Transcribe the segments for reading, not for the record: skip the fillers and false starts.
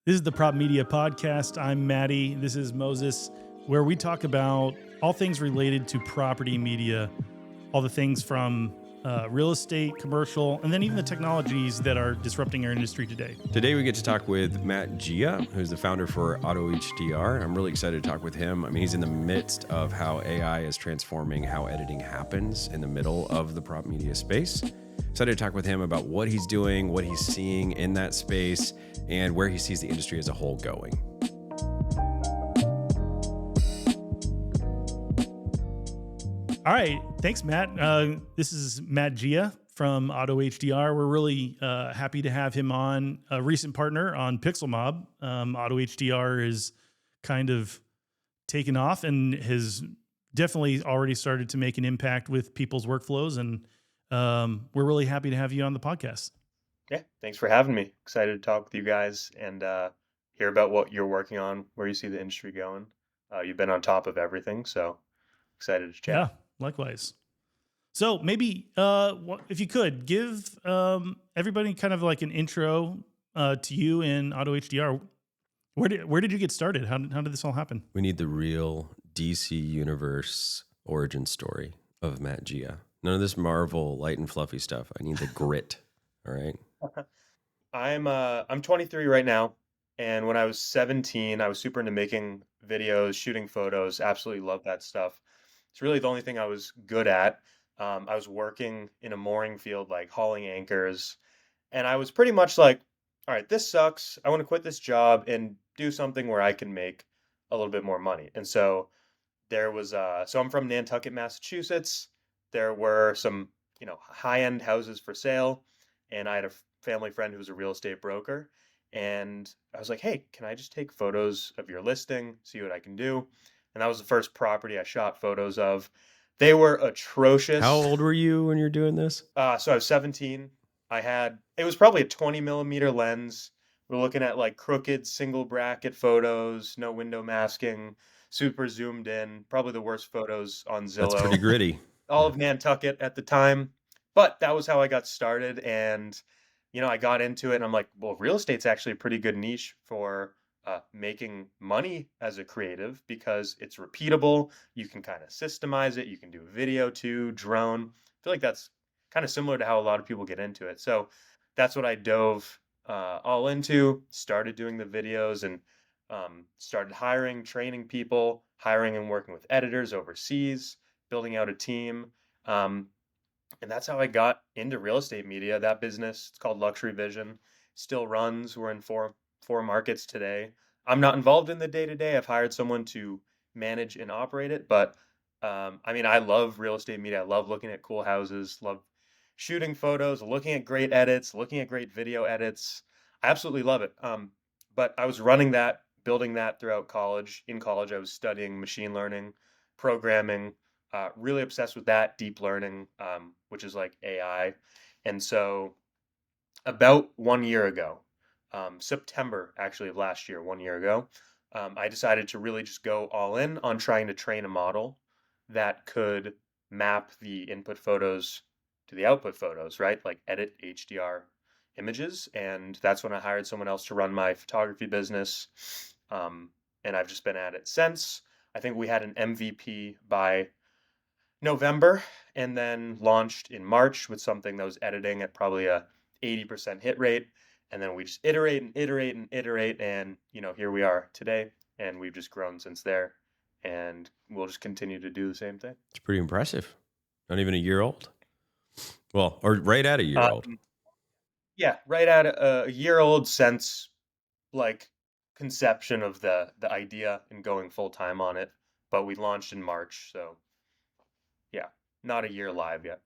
This is the PropMedia podcast. I'm Matty. This is Moses, where we talk about all things related to property media, all the things from real estate, commercial, and then even the technologies that are disrupting our industry today. Today we get to talk with Matt Gia, who's the founder for AutoHDR. I'm really excited to talk with him. I mean, he's in the midst of how AI is transforming how editing happens in the middle of the prop media space. Excited to talk with him about what he's doing, what he's seeing in that space, and where he sees the industry as a whole going. All right. Thanks, Matt. This is Matt Gia from AutoHDR. We're really happy to have him on, a recent partner on PixlMob. AutoHDR is kind of taken off and has definitely already started to make an impact with people's workflows. And we're really happy to have you on the podcast. Yeah, thanks for having me. Excited to talk with you guys and hear about what you're working on, where you see the industry going. You've been on top of everything, so excited to chat. Yeah, likewise. So maybe if you could give everybody kind of like an intro to you in AutoHDR. Where did you get started? How did this all happen? We need the real DC Universe origin story of Matt Gia. None of this Marvel light and fluffy stuff. I need the grit. All right. I'm 23 right now, and when I was 17, I was super into making videos, shooting photos. Absolutely love that stuff. It's really the only thing I was good at. I was working in a mooring field, like hauling anchors, and I was pretty much like, all right, this sucks. I want to quit this job and do something where I can make a little bit more money. And so there was, so I'm from Nantucket, Massachusetts. There were some, high-end houses for sale, and I had a family friend who was a real estate broker. And I was like, hey, can I just take photos of your listing, see what I can do? And that was the first property I shot photos of. They were atrocious. How old were you when you were doing this? So I was 17. It was probably a 20 millimeter lens. We're looking at like crooked single bracket photos, no window masking, super zoomed in, probably the worst photos on Zillow. That's pretty gritty. All of Nantucket at the time. But that was how I got started. And, I got into it and I'm like, well, real estate's actually a pretty good niche for making money as a creative because it's repeatable. You can kind of systemize it. You can do video too, drone. I feel like that's kind of similar to how a lot of people get into it. So that's what I dove all into, started doing the videos and started hiring, training people, hiring and working with editors overseas, building out a team. And that's how I got into real estate media. That business, it's called Luxury Vision, still runs. We're in four markets today. I'm not involved in the day-to-day. I've hired someone to manage and operate it. But I love real estate media. I love looking at cool houses, love shooting photos, looking at great edits, looking at great video edits. I absolutely love it. But I was running that, building that throughout college. In college, I was studying machine learning, programming, really obsessed with that, deep learning, which is like AI. And so about 1 year ago, September actually of last year, 1 year ago, I decided to really just go all in on trying to train a model that could map the input photos to the output photos, right? Like edit HDR images. And that's when I hired someone else to run my photography business. And I've just been at it since. I think we had an MVP by November and then launched in March with something that was editing at probably a 80% hit rate. And then we just iterate and iterate and iterate. And, here we are today. And we've just grown since there. And we'll just continue to do the same thing. It's pretty impressive. Not even a year old. Well, or right at a year old. Yeah, right at a year old since like conception of the idea and going full time on it. But we launched in March. So yeah, not a year live yet.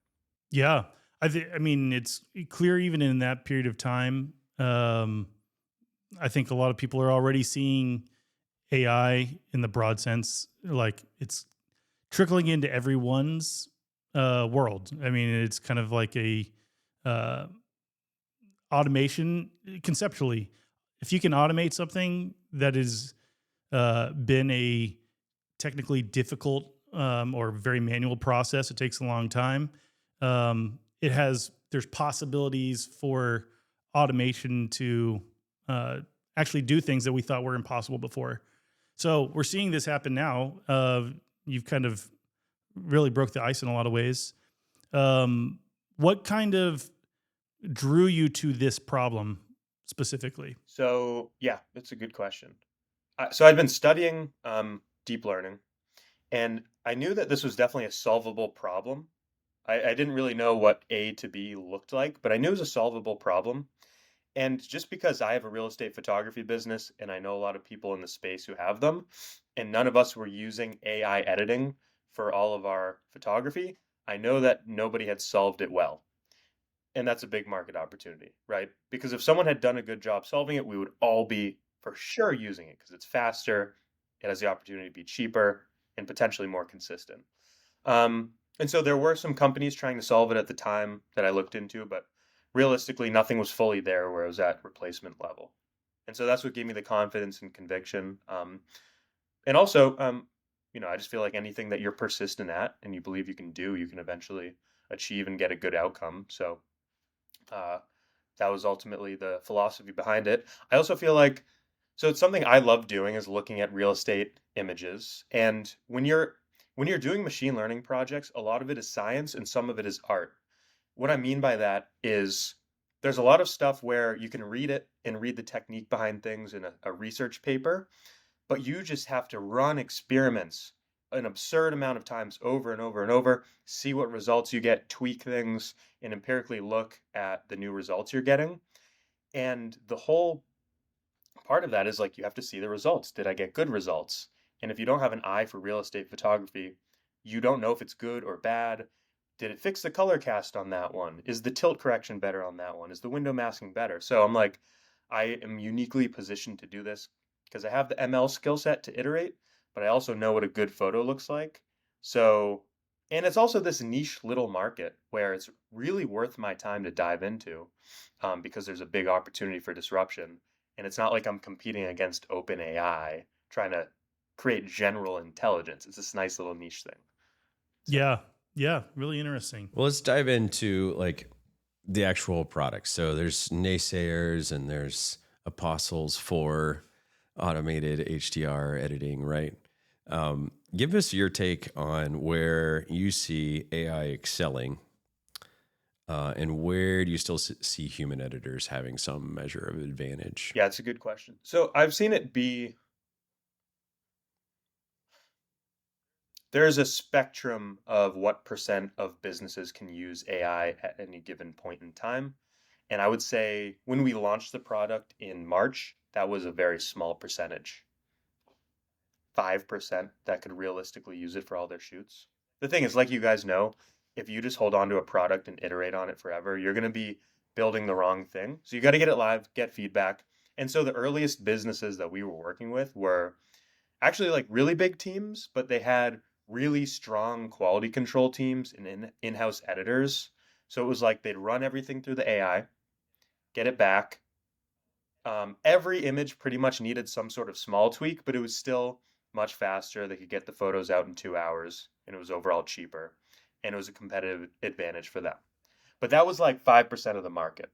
Yeah, it's clear even in that period of time. I think a lot of people are already seeing AI in the broad sense, like it's trickling into everyone's world. I mean, it's kind of like a automation conceptually. If you can automate something that has been a technically difficult or very manual process, it takes a long time. There's possibilities for automation to actually do things that we thought were impossible before. So we're seeing this happen now. You've kind of really broke the ice in a lot of ways. What kind of drew you to this problem specifically? So yeah, that's a good question. So I'd been studying deep learning, and I knew that this was definitely a solvable problem. I didn't really know what A to B looked like, but I knew it was a solvable problem. And just because I have a real estate photography business and I know a lot of people in the space who have them, and none of us were using AI editing for all of our photography, I know that nobody had solved it well. And that's a big market opportunity, right? Because if someone had done a good job solving it, we would all be for sure using it because it's faster, it has the opportunity to be cheaper, and potentially more consistent. And so there were some companies trying to solve it at the time that I looked into, but realistically, nothing was fully there where it was at replacement level. And so that's what gave me the confidence and conviction. And also, I just feel like anything that you're persistent at and you believe you can do, you can eventually achieve and get a good outcome. So uh, that was ultimately the philosophy behind it. I also feel like so it's something I love doing is looking at real estate images. And when you're doing machine learning projects, a lot of it is science and some of it is art. What I mean by that is there's a lot of stuff where you can read it and read the technique behind things in a research paper, but you just have to run experiments an absurd amount of times over and over and over, see what results you get, tweak things, and empirically look at the new results you're getting. And the whole part of that is like you have to see the results. Did I get good results? And if you don't have an eye for real estate photography, you don't know if it's good or bad. Did it fix the color cast on that one? Is the tilt correction better on that one? Is the window masking better? So I'm like, I am uniquely positioned to do this because I have the ML skill set to iterate, but I also know what a good photo looks like. So, and it's also this niche little market where it's really worth my time to dive into because there's a big opportunity for disruption. And it's not like I'm competing against OpenAI trying to create general intelligence. It's this nice little niche thing. So, Yeah. Yeah. Really interesting. Well, let's dive into like the actual product. So there's naysayers and there's apostles for automated HDR editing, right? Give us your take on where you see AI excelling, and where do you still see human editors having some measure of advantage? yeah, it's a good question. So I've seen it be there's a spectrum of what percent of businesses can use AI at any given point in time. And I would say when we launched the product in March, that was a very small percentage, 5% that could realistically use it for all their shoots. The thing is, like you guys know, if you just hold on to a product and iterate on it forever, you're going to be building the wrong thing. So you got to get it live, get feedback. And so the earliest businesses that we were working with were actually like really big teams, but they had really strong quality control teams and in-house editors. So it was like they'd run everything through the AI, get it back. Every image pretty much needed some sort of small tweak, but it was still much faster. They could get the photos out in 2 hours, and it was overall cheaper, and it was a competitive advantage for them. But that was like 5% of the market.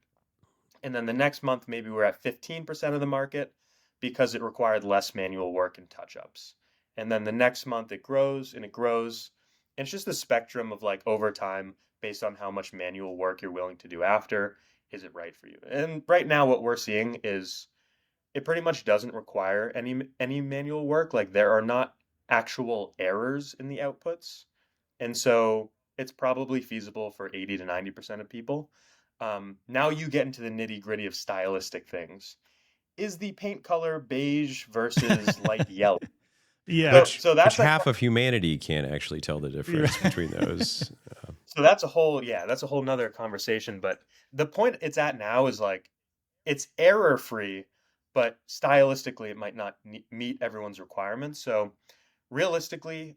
And then the next month, maybe we're at 15% of the market because it required less manual work and touch ups. And then the next month, it grows and it grows. And it's just the spectrum of like over time, based on how much manual work you're willing to do after, is it right for you? And right now, what we're seeing is it pretty much doesn't require any manual work. Like there are not actual errors in the outputs. And so it's probably feasible for 80 to 90% of people. Now you get into the nitty gritty of stylistic things. Is the paint color beige versus light yellow? Yeah. So Which that's like half of humanity can't actually tell the difference between those. so that's a whole that's a whole nother conversation. But the point it's at now is like it's error free, but stylistically it might not meet everyone's requirements. So realistically,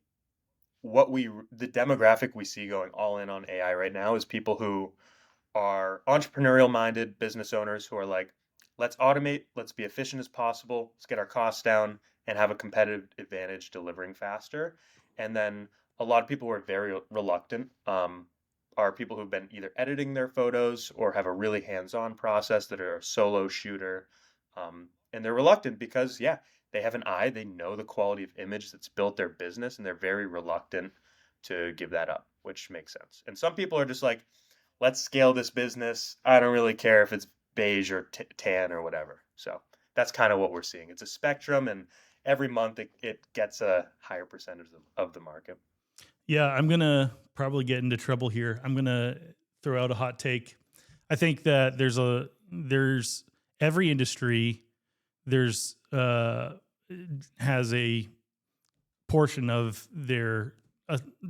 the demographic we see going all in on AI right now is people who are entrepreneurial minded business owners who are like, let's automate, let's be efficient as possible, let's get our costs down and have a competitive advantage delivering faster. And then a lot of people who are very reluctant are people who've been either editing their photos or have a really hands on process that are a solo shooter. And they're reluctant because, yeah, they have an eye, they know the quality of image that's built their business, and they're very reluctant to give that up, which makes sense. And some people are just like, let's scale this business. I don't really care if it's beige or tan or whatever. So that's kind of what we're seeing. It's a spectrum, and every month it gets a higher percentage of the market. Yeah, I'm going to probably get into trouble here. I'm going to throw out a hot take. I think that there's every industry has a portion of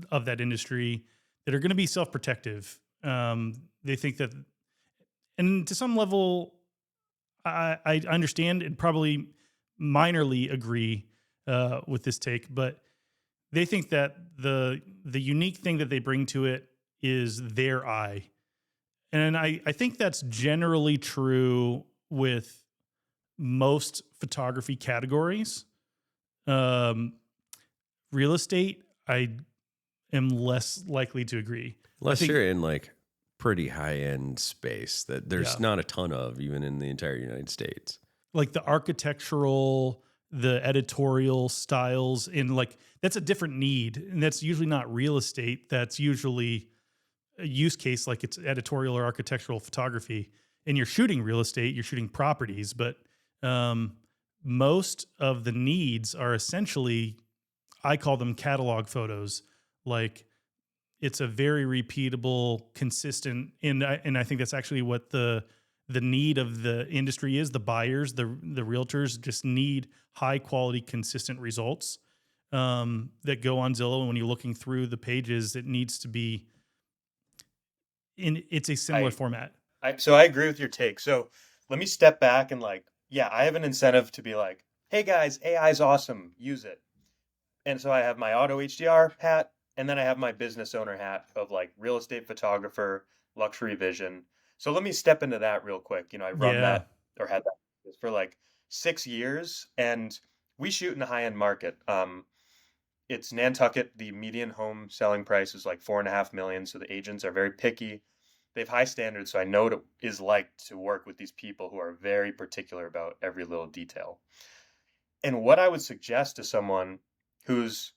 of that industry that are going to be self-protective. They think that, and to some level, I understand and probably minorly agree with this take, but they think that the unique thing that they bring to it is their eye. And I think that's generally true with most photography categories. Real estate, I am less likely to agree. Unless you're in like pretty high-end space that there's not a ton of, even in the entire United States. Like the architectural, the editorial styles, and like that's a different need. And that's usually not real estate. That's usually a use case, like it's editorial or architectural photography. And you're shooting real estate, you're shooting properties, but most of the needs are essentially, I call them catalog photos. Like it's a very repeatable, consistent, and I think that's actually what the need of the industry is. The buyers, the realtors just need high quality, consistent results that go on Zillow. And when you're looking through the pages, it needs to be it's a similar format. So I agree with your take. So let me step back and like, yeah, I have an incentive to be like, hey guys, AI is awesome, use it. And so I have my AutoHDR hat, and then I have my business owner hat of like real estate photographer, luxury vision. So let me step into that real quick. I run that or had that for like 6 years, and we shoot in a high-end market. It's Nantucket. The median home selling price is like 4.5 million. So the agents are very picky. They have high standards. So I know what it is like to work with these people who are very particular about every little detail. And what I would suggest to someone who's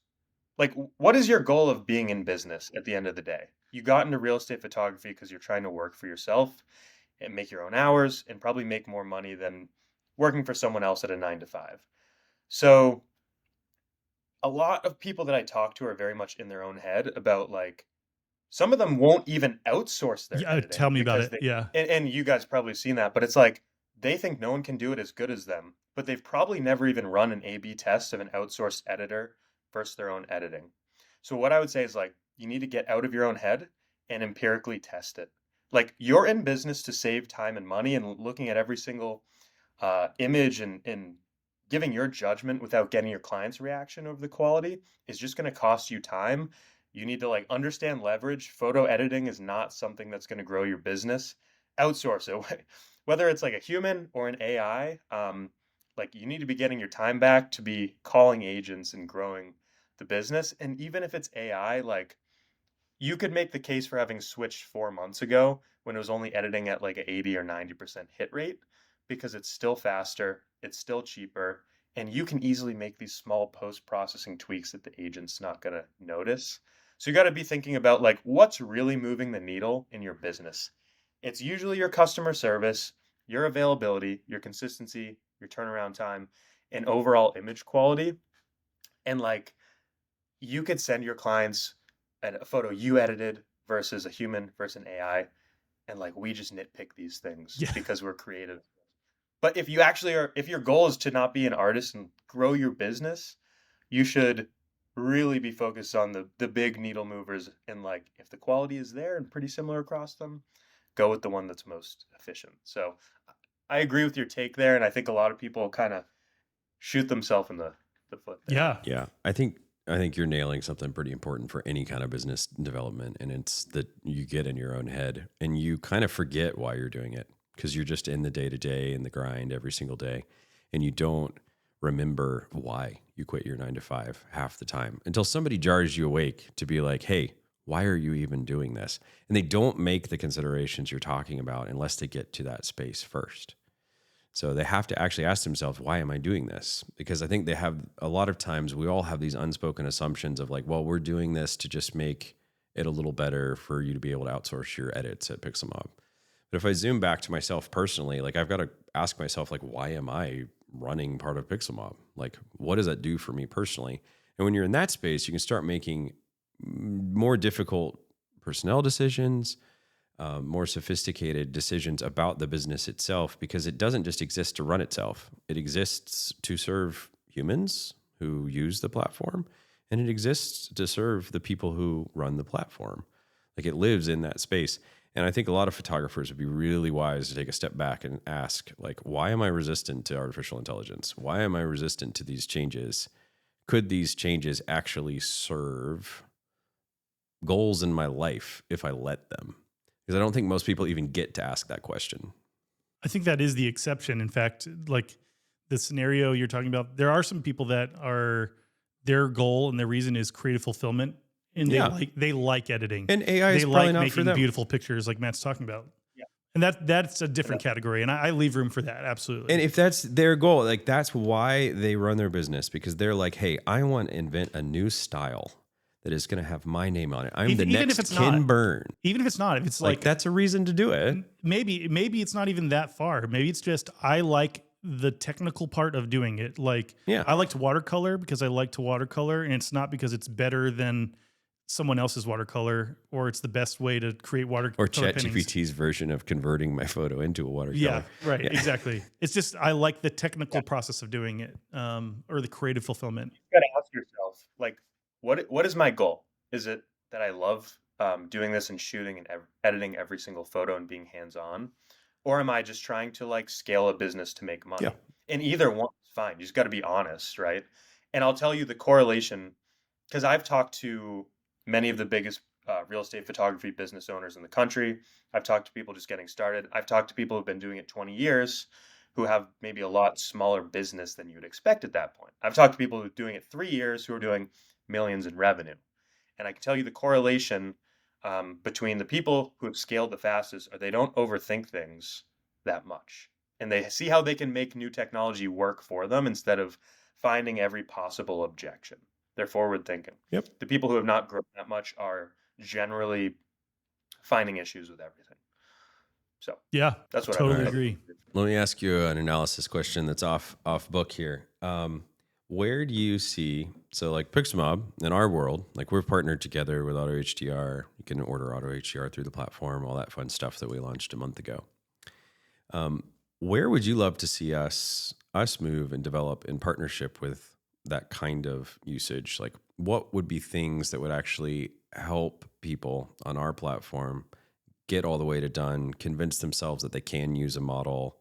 like, what is your goal of being in business at the end of the day? You got into real estate photography because you're trying to work for yourself and make your own hours and probably make more money than working for someone else at a 9 to 5. So a lot of people that I talk to are very much in their own head about like, some of them won't even outsource their editing. Tell me about it. And you guys probably seen that, but it's like, they think no one can do it as good as them, but they've probably never even run an A/B test of an outsourced editor versus their own editing. So what I would say is like, you need to get out of your own head and empirically test it. Like you're in business to save time and money, and looking at every single image and giving your judgment without getting your client's reaction over the quality is just going to cost you time. You need to like understand leverage. Photo editing is not something that's going to grow your business. Outsource it. Whether it's like a human or an AI, like you need to be getting your time back to be calling agents and growing the business. And even if it's AI, like you could make the case for having switched 4 months ago when it was only editing at like an 80 or 90% hit rate, because it's still faster, it's still cheaper, and you can easily make these small post-processing tweaks that the agent's not going to notice. So you got to be thinking about like what's really moving the needle in your business. It's usually your customer service, your availability, your consistency, your turnaround time, and overall image quality. And like you could send your clients a photo you edited versus a human versus an AI. And like we just nitpick these things because we're creative. But if your goal is to not be an artist and grow your business, you should really be focused on the big needle movers. And like if the quality is there and pretty similar across them, go with the one that's most efficient. So I agree with your take there, and I think a lot of people kind of shoot themselves in the foot there. Yeah. I think you're nailing something pretty important for any kind of business development, and it's that you get in your own head and you kind of forget why you're doing it because you're just in the day-to-day and the grind every single day, and you don't remember why you quit your 9 to 5 half the time until somebody jars you awake to be like, hey, why are you even doing this? And they don't make the considerations you're talking about unless they get to that space first. So they have to actually ask themselves, why am I doing this? Because I think they have a lot of times we all have these unspoken assumptions of like, well, we're doing this to just make it a little better for you to be able to outsource your edits at PixlMob. But if I zoom back to myself personally, like I've got to ask myself, like, why am I running part of PixlMob? Like, what does that do for me personally? And when you're in that space, you can start making more difficult personnel decisions, more sophisticated decisions about the business itself, because it doesn't just exist to run itself. It exists to serve humans who use the platform, and it exists to serve the people who run the platform. Like it lives in that space. And I think a lot of photographers would be really wise to take a step back and ask, like, why am I resistant to artificial intelligence? Why am I resistant to these changes? Could these changes actually serve goals in my life if I let them? Because I don't think most people even get to ask that question. I think that is the exception. In fact, like the scenario you're talking about, there are some people that are their goal and their reason is creative fulfillment, and they like editing, and AI is they probably like not for making them. beautiful pictures, like Matt's talking about. Yeah. And that's a different category, and I leave room for that, absolutely. And if that's their goal, like that's why they run their business, because they're like, hey, I want to invent a new style that is going to have my name on it. I'm the Even next if it's Ken not. Burn. Even if it's not, if it's Like that's a reason to do it. maybe it's not even that far. Maybe it's just I like the technical part of doing it. Like I like to watercolor because I like to watercolor, and it's not because it's better than someone else's watercolor or it's the best way to create watercolor Or paintings. ChatGPT's version of converting my photo into a watercolor. Yeah, right, exactly. It's just I like the technical process of doing it, or the creative fulfillment. You got to ask yourself, like, what is my goal? Is it that I love doing this and shooting and editing every single photo and being hands-on? Or am I just trying to like scale a business to make money? Yeah. And either one is fine. You just got to be honest, right? And I'll tell you the correlation, because I've talked to many of the biggest real estate photography business owners in the country. I've talked to people just getting started. I've talked to people who've been doing it 20 years who have maybe a lot smaller business than you would expect at that point. I've talked to people who are doing it 3 years who are doing millions in revenue. And I can tell you the correlation between the people who have scaled the fastest are they don't overthink things that much. And they see how they can make new technology work for them instead of finding every possible objection. They're forward thinking. Yep. The people who have not grown that much are generally finding issues with everything. So yeah, that's what totally I agree. Let me ask you an analysis question that's off book here. Where do you see, so like PixlMob in our world, like we're partnered together with AutoHDR. You can order AutoHDR through the platform, all that fun stuff that we launched a month ago. Where would you love to see us move and develop in partnership with that kind of usage? Like what would be things that would actually help people on our platform get all the way to done, convince themselves that they can use a model?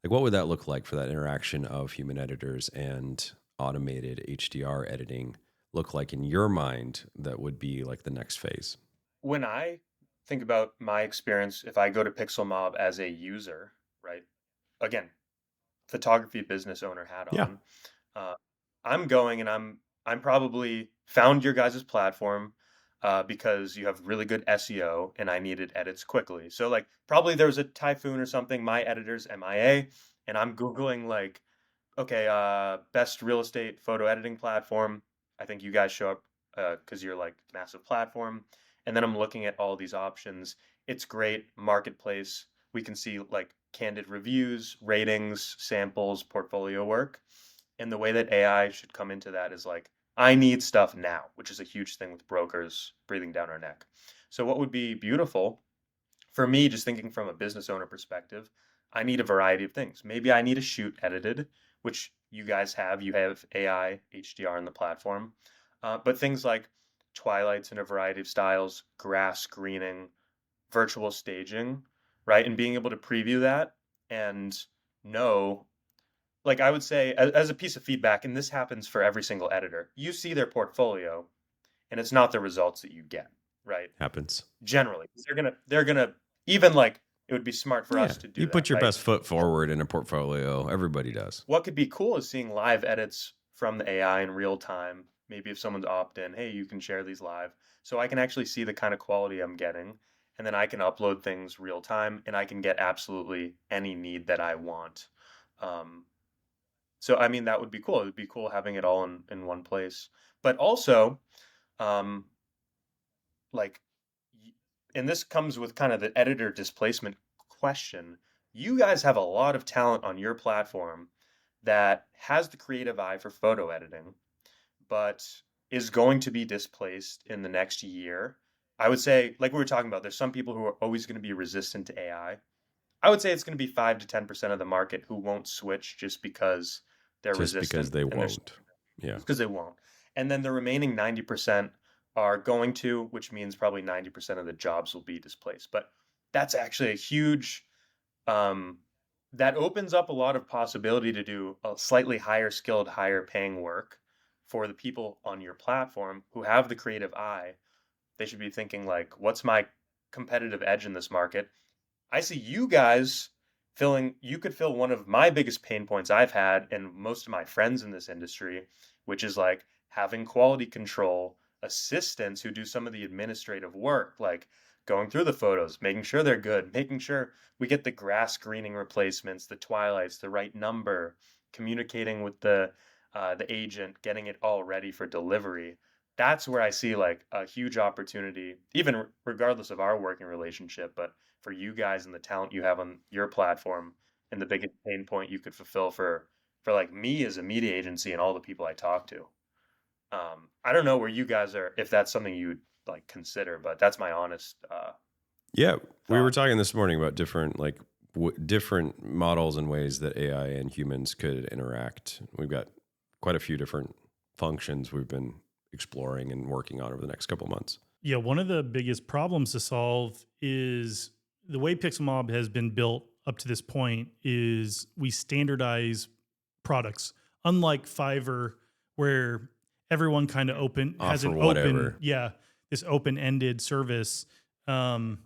Like what would that look like for that interaction of human editors and automated HDR editing look like in your mind that would be like the next phase? When I think about my experience, if I go to PixlMob as a user, right? Again, photography business owner hat on. I'm going and I'm probably found your guys' platform because you have really good SEO and I needed edits quickly. So like probably there was a typhoon or something, my editor's MIA, and I'm Googling like, okay, best real estate photo editing platform. I think you guys show up because you're like massive platform. And then I'm looking at all these options. It's great marketplace. We can see like candid reviews, ratings, samples, portfolio work. And the way that AI should come into that is like, I need stuff now, which is a huge thing with brokers breathing down our neck. So, what would be beautiful for me, just thinking from a business owner perspective, I need a variety of things. Maybe I need a shoot edited, which you guys have. You have AI, HDR in the platform. But things like twilights in a variety of styles, grass screening, virtual staging, right? And being able to preview that and know, like I would say, as a piece of feedback, and this happens for every single editor, you see their portfolio and it's not the results that you get, right? Happens. Generally, they're gonna even like it would be smart for us to do You that, put your right? best foot forward in a portfolio. Everybody does. What could be cool is seeing live edits from the AI in real time. Maybe if someone's opt in, hey, you can share these live. So I can actually see the kind of quality I'm getting. And then I can upload things real time and I can get absolutely any need that I want. So I mean, that would be cool. It would be cool having it all in one place. But also, um, like, and this comes with kind of the editor displacement question. You guys have a lot of talent on your platform that has the creative eye for photo editing, but is going to be displaced in the next year. I would say, like we were talking about, there's some people who are always going to be resistant to AI. I would say it's going to be 5 to 10% of the market who won't switch just because they're Just because resistant they and they're won't. Yeah. because they won't. And then the remaining 90% are going to, which means probably 90% of the jobs will be displaced. But that's actually a huge, um, that opens up a lot of possibility to do a slightly higher skilled, higher paying work for the people on your platform who have the creative eye. They should be thinking like, what's my competitive edge in this market? I see you guys you could fill one of my biggest pain points I've had and most of my friends in this industry, which is like having quality control assistants who do some of the administrative work, like going through the photos, making sure they're good, making sure we get the grass greening replacements, the twilights, the right number, communicating with the agent, getting it all ready for delivery. That's where I see like a huge opportunity, even regardless of our working relationship, but for you guys and the talent you have on your platform and the biggest pain point you could fulfill for like me as a media agency and all the people I talk to. I don't know where you guys are, if that's something you would like consider, but that's my honest Yeah, we were thought. talking this morning about different different models and ways that AI and humans could interact. We've got quite a few different functions we've been exploring and working on over the next couple of months. Yeah, one of the biggest problems to solve is the way PixelMob has been built up to this point is we standardize products. Unlike Fiverr, where everyone kind of has Offer an whatever. this open-ended service, and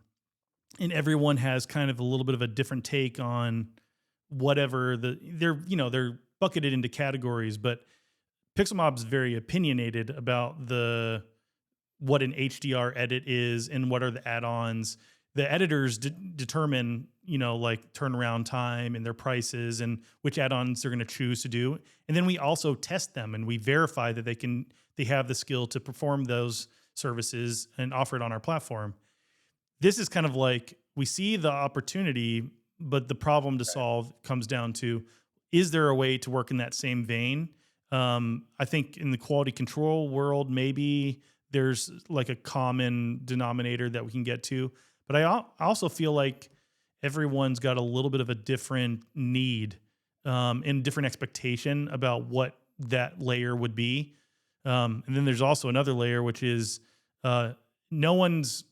everyone has kind of a little bit of a different take on whatever they're bucketed into categories, but PixelMob's very opinionated about what an HDR edit is and what are the add-ons. The editors determine, like turnaround time and their prices and which add-ons they're going to choose to do. And then we also test them and we verify that they have the skill to perform those services and offer it on our platform. This is kind of like we see the opportunity, but the problem to solve comes down to, is there a way to work in that same vein? I think in the quality control world, maybe there's like a common denominator that we can get to. But I also feel like everyone's got a little bit of a different need and different expectation about what that layer would be. And then there's also another layer, which is no one's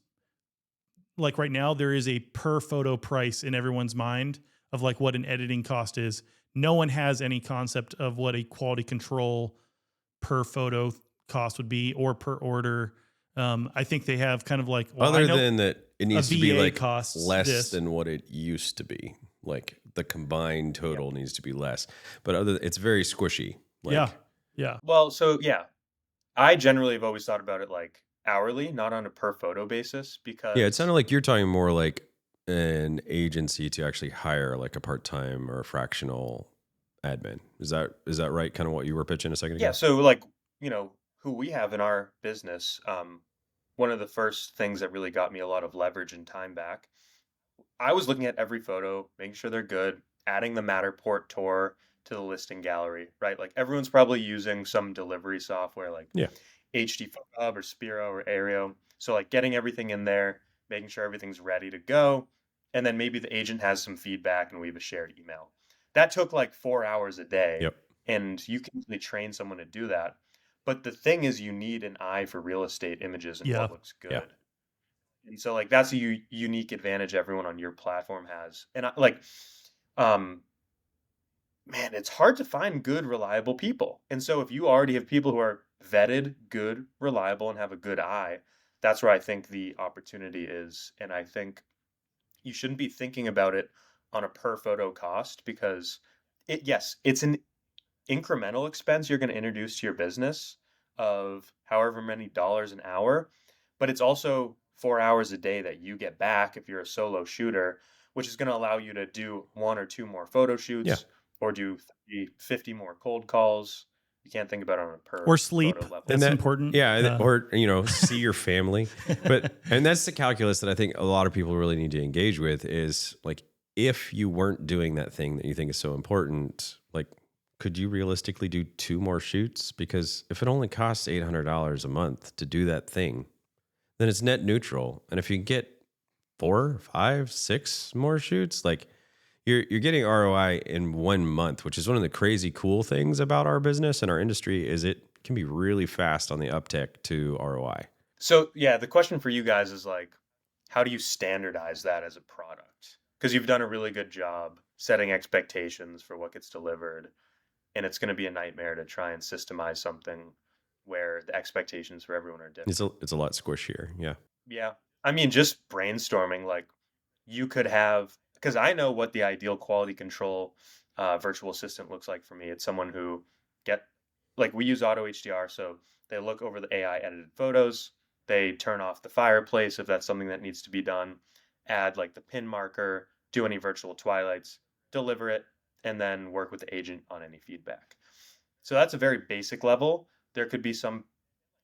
like right now, there is a per photo price in everyone's mind of like what an editing cost is. No one has any concept of what a quality control per photo cost would be or per order. I think they have kind of like, well, Other than that, it needs to be VA like costs less this. than what it used to be. Like the combined total needs to be less. But it's very squishy. Like, Yeah. Well, so yeah, I generally have always thought about it like hourly, not on a per photo basis, yeah, it because sounded like you're talking more like an agency to actually hire like a part-time or a fractional admin. Is that right? Kind of what you were pitching a second ago? yeah, so like, who we have in our business, one of the first things that really got me a lot of leverage and time back, I was looking at every photo, making sure they're good, adding the Matterport tour to the listing gallery, right? Like everyone's probably using some delivery software like Yeah. HD Hub or Spiro or Aereo. So like getting everything in there, making sure everything's ready to go, and then maybe the agent has some feedback and we have a shared email. That took like 4 hours a day, Yep. and you can easily train someone to do that. But the thing is, you need an eye for real estate images and Yeah. what looks Yeah. good. And so like that's a unique advantage everyone on your platform has. And um, man, it's hard to find good, reliable people. And so if you already have people who are vetted, good, reliable, and have a good eye, that's where I think the opportunity is. And I think you shouldn't be thinking about it on a per photo cost because yes, it's an incremental expense you're going to introduce to your business of however many dollars an hour, but it's also 4 hours a day that you get back if you're a solo shooter, which is going to allow you to do one or two more photo shoots, Yeah. or do 50 more cold calls. You can't think about it on a per Or sleep. photo level. That's important. Or see your family. And that's the calculus that I think a lot of people really need to engage with is like, if you weren't doing that thing that you think is so important, like, could you realistically do 2 more shoots? Because if it only costs $800 a month to do that thing, then it's net neutral. And if you get 4, 5, 6 more shoots, like you're getting ROI in 1 month, which is one of the crazy cool things about our business and our industry is it can be really fast on the uptick to ROI. So yeah, the question for you guys is like, how do you standardize that as a product? Because you've done a really good job setting expectations for what gets delivered, and it's going to be a nightmare to try and systemize something where the expectations for everyone are different. It's a lot squishier. Yeah. Yeah. I mean, just brainstorming, like you could have, because I know what the ideal quality control virtual assistant looks like for me. It's someone who like we use AutoHDR, so they look over the AI edited photos, they turn off the fireplace if that's something that needs to be done, add like the pin marker, do any virtual twilights, deliver it, and then work with the agent on any feedback. So that's a very basic level. There could be some,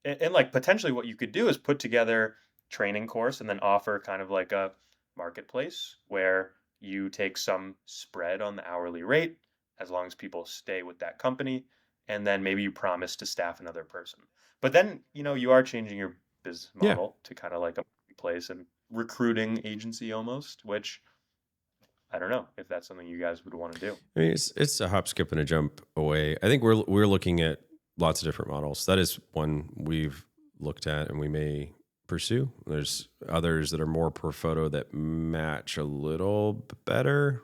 and like potentially what you could do is put together training course and then offer kind of like a marketplace where you take some spread on the hourly rate as long as people stay with that company, and then maybe you promise to staff another person. But then you are changing your business model to kind of like a marketplace and recruiting agency almost, which I don't know if that's something you guys would want to do. I mean, it's a hop, skip, and a jump away. I think we're looking at lots of different models. That is one we've looked at and we may pursue. There's others that are more per photo that match a little better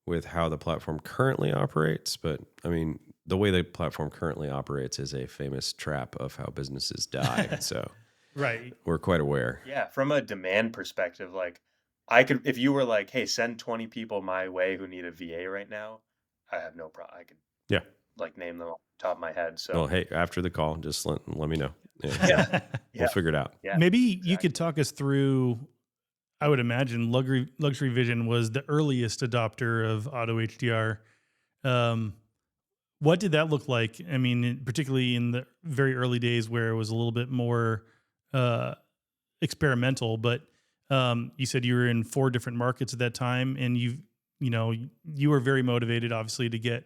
with how the platform currently operates. But I mean, the way the platform currently operates is a famous trap of how businesses die. So Right. we're quite aware. Yeah, from a demand perspective, like I could, if you were like, hey, send 20 people my way who need a VA right now, I have no problem. I could like name them off the top of my head. So Well, hey, after the call, just let me know. yeah, We'll figure it out. yeah. Maybe you could talk us through, I would imagine Luxury Vision was the earliest adopter of AutoHDR. What did that look like? I mean, particularly in the very early days where it was a little bit more experimental, but you said you were in 4 different markets at that time, and you were very motivated, obviously, to get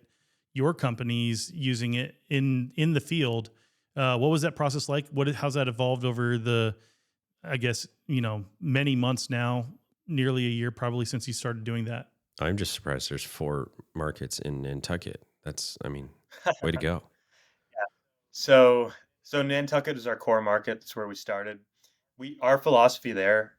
your companies using it in the field. What was that process like? How's that evolved over the, I guess, many months now, nearly a year probably since you started doing that? I'm just surprised there's 4 markets in Nantucket. That's, I mean, way to go. Yeah. So Nantucket is our core market. That's where we started. Our philosophy there,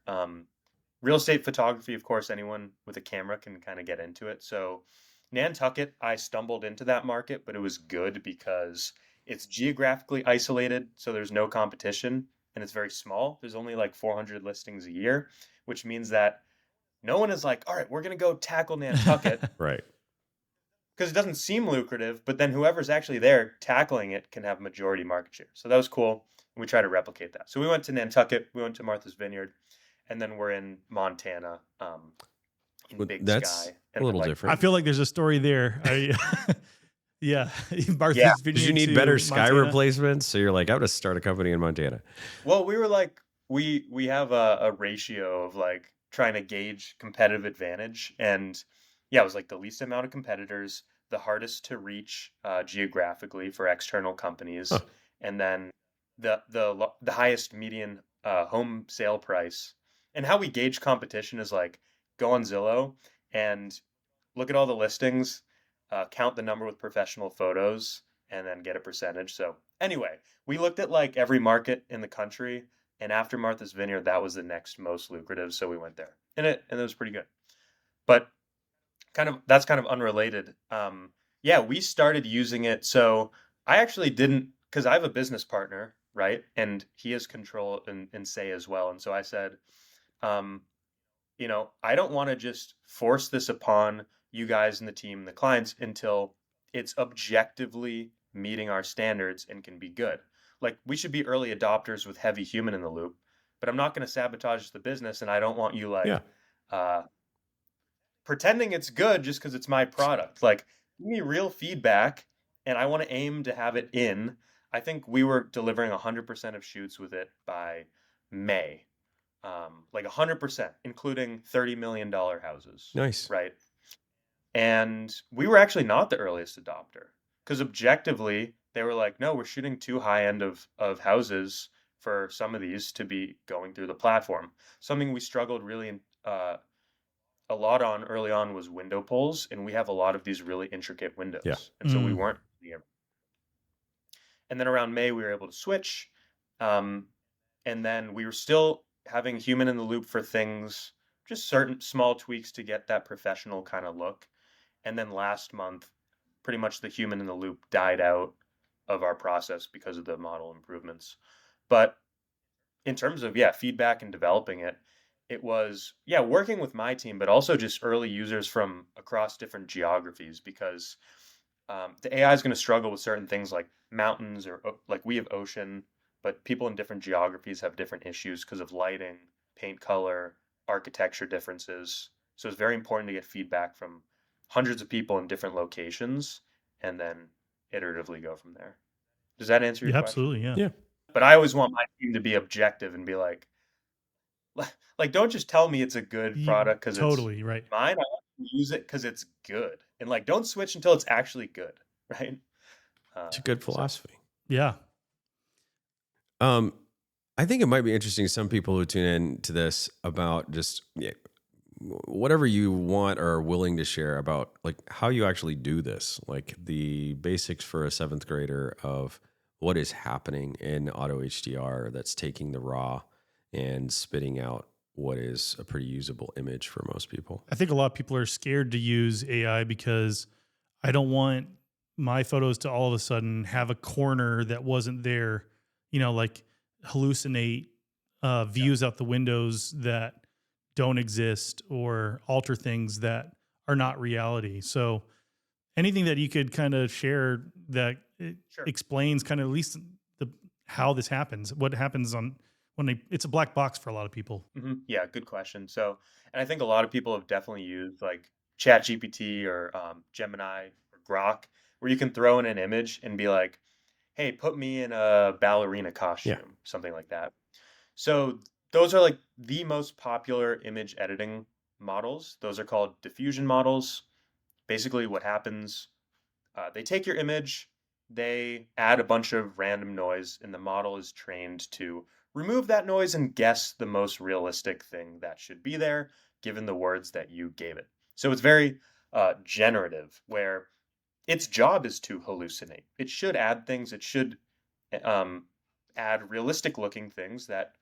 real estate photography, of course, anyone with a camera can kind of get into it. So Nantucket, I stumbled into that market, but it was good because it's geographically isolated. So there's no competition and it's very small. There's only like 400 listings a year, which means that no one is like, all right, we're going to go tackle Nantucket. Right. Because it doesn't seem lucrative, but then whoever's actually there tackling it can have majority market share. So that was cool. And we try to replicate that. So we went to Nantucket, we went to Martha's Vineyard, and then we're in Montana, in Big That's Sky. a little different. I feel like there's a story there. Yeah. Martha's Yeah. Vineyard Did you need to better sky Montana. replacements? So you're like, I'm going to start a company in Montana. Well, we were like, we have a ratio of like trying to gauge competitive advantage. And yeah, it was like the least amount of competitors, the hardest to reach geographically for external companies, Huh. and then the highest median home sale price. And how we gauge competition is like go on Zillow and look at all the listings, count the number with professional photos, and then get a percentage. So anyway, we looked at like every market in the country, and after Martha's Vineyard, that was the next most lucrative. So we went there, and it was pretty good. But that's kind of unrelated. Yeah, we started using it. So I actually didn't, because I have a business partner, right? And he has control and say as well. And so I said, I don't want to just force this upon you guys and the team and the clients until it's objectively meeting our standards and can be good. Like we should be early adopters with heavy human in the loop, but I'm not going to sabotage the business, and I don't want you like pretending it's good just because it's my product. Like give me real feedback, and I want to aim to have it in. I think we were delivering 100% of shoots with it by May, like 100%, including $30 million houses, Nice. right? And we were actually not the earliest adopter because objectively they were like, no, we're shooting too high end of houses for some of these to be going through the platform. Something we struggled really a lot on early on was window pulls, and we have a lot of these really intricate Yeah. windows, and so we weren't. And then around May we were able to switch, um, and then we were still having human in the loop for things, just certain small tweaks to get that professional kind of look. And then last month, pretty much the human in the loop died out of our process because of the model improvements. But in terms of, yeah, feedback and developing it, it was, yeah, working with my team, but also just early users from across different geographies because the AI is going to struggle with certain things like mountains or like we have ocean, but people in different geographies have different issues because of lighting, paint color, architecture differences. So it's very important to get feedback from hundreds of people in different locations and then iteratively go from there. Does that answer your Yeah, question? absolutely. Yeah. Yeah. But I always want my team to be objective and be like, don't just tell me it's a good product because it's Totally right. mine. I want to use it because it's good, and like, don't switch until it's actually good, right? It's a good So philosophy. Yeah. I think it might be interesting to some people who tune in to this about just whatever you want or are willing to share about like how you actually do this, like the basics for a seventh grader of what is happening in Auto HDR that's taking the raw and spitting out what is a pretty usable image for most people. I think a lot of people are scared to use AI because I don't want my photos to all of a sudden have a corner that wasn't there, like hallucinate views out the windows that don't exist or alter things that are not reality. So anything that you could kind of share that sure. explains kind of at least the how this happens, what happens on when it's a black box for a lot of people. Yeah, good question. So, and I think a lot of people have definitely used like ChatGPT or Gemini or Grok, where you can throw in an image and be like, "Hey, put me in a ballerina Yeah. costume," something like that. So those are like the most popular image editing models. Those are called diffusion models. Basically, what happens, they take your image, they add a bunch of random noise, and the model is trained to remove that noise and guess the most realistic thing that should be there, given the words that you gave it. So it's very generative, where its job is to hallucinate. It should add things. It should um, add realistic looking things that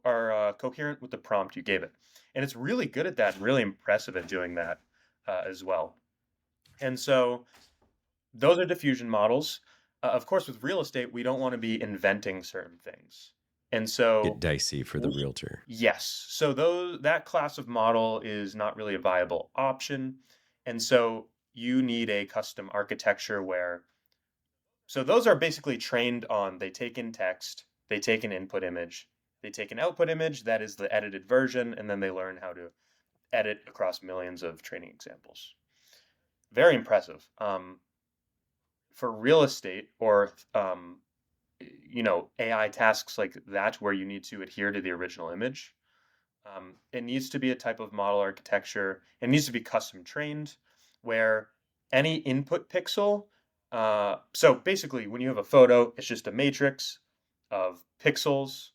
are coherent with the prompt you gave it. And it's really good at that and really impressive at doing that as well. And so those are diffusion models. Of course, with real estate, we don't want to be inventing certain things. And Get so, dicey for the realtor. yes, so that class of model is not really a viable option. And so you need a custom architecture where so those are basically trained on they take in text, they take an input image, they take an output image that is the edited version, and then they learn how to edit across millions of training examples. Very impressive. For real estate or AI tasks like that where you need to adhere to the original image, it needs to be a type of model architecture. It needs to be custom trained where any input pixel, so basically when you have a photo, it's just a matrix of pixels,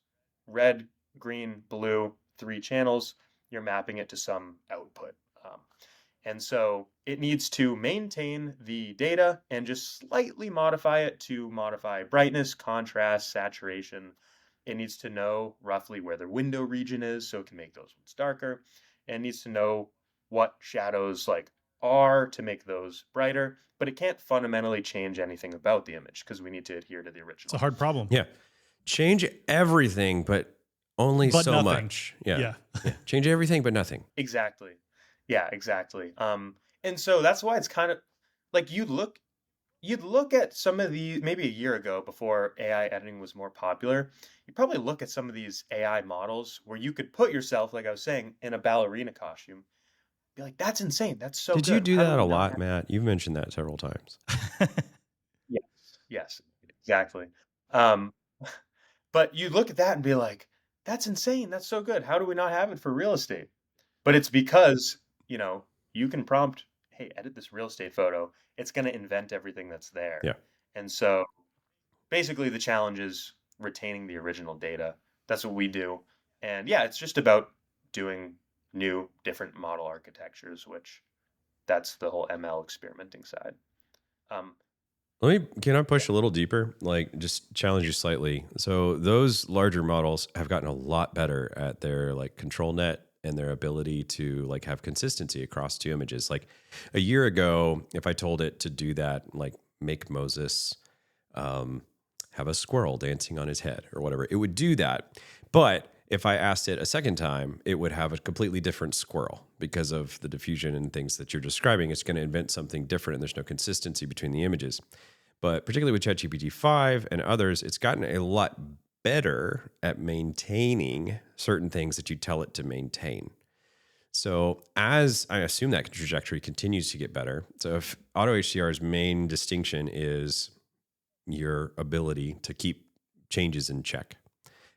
red, green, blue, three channels. You're mapping it to some output. And so it needs to maintain the data and just slightly modify it to modify brightness, contrast, saturation. It needs to know roughly where the window region is so it can make those ones darker. And it needs to know what shadows like are to make those brighter, but it can't fundamentally change anything about the image because we need to adhere to the It's a original. hard problem. Yeah. Change everything, but only But so nothing. much. Yeah. Yeah. Yeah. Change everything, but nothing. Exactly. Yeah, exactly. And so that's why it's kind of like you'd look at some of the maybe a year ago before AI editing was more popular, you probably look at some of these AI models where you could put yourself, like I was saying, in a ballerina costume, be like, that's insane. That's so Did you good. do How do that we a not lot, have? Matt? You've mentioned that several times. Yes, yes, exactly. Um, but you look at that and be like, that's insane. That's so good. How do we not have it for real estate? But it's because, you can prompt, hey, edit this real estate photo. It's going to invent everything that's there. Yeah. And so basically the challenge is retaining the original data. That's what we do. And yeah, it's just about doing new, different model architectures, which that's the whole ML experimenting side. Um, Can I yeah, push a little deeper? Like just challenge you slightly. So those larger models have gotten a lot better at their like control net and their ability to like have consistency across two images. Like a year ago, if I told it to do that, like make Moses um, have a squirrel dancing on his head or whatever, it would do that. But if I asked it a second time, it would have a completely different squirrel because of the diffusion and things that you're describing. It's going to invent something different and there's no consistency between the images. But particularly with ChatGPT 5 and others, it's gotten a lot better at maintaining certain things that you tell it to maintain. So as I assume that trajectory continues to get better, so if AutoHDR's main distinction is your ability to keep changes in check,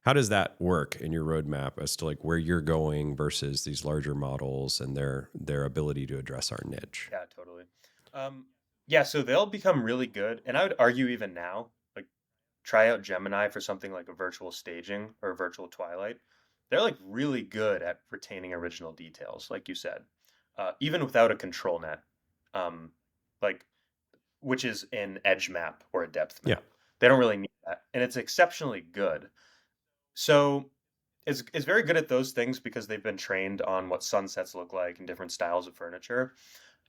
how does that work in your roadmap as to like where you're going versus these larger models and their ability to address our niche? yeah, totally. Yeah, so they'll become really good. And I would argue even now, like try out Gemini for something like a virtual staging or a virtual twilight. They're like really good at retaining original details, like you said, even without a control net, um, like which is an edge map or a depth Yeah. map. They don't really need that, and it's exceptionally good. So it's very good at those things because they've been trained on what sunsets look like and different styles of furniture.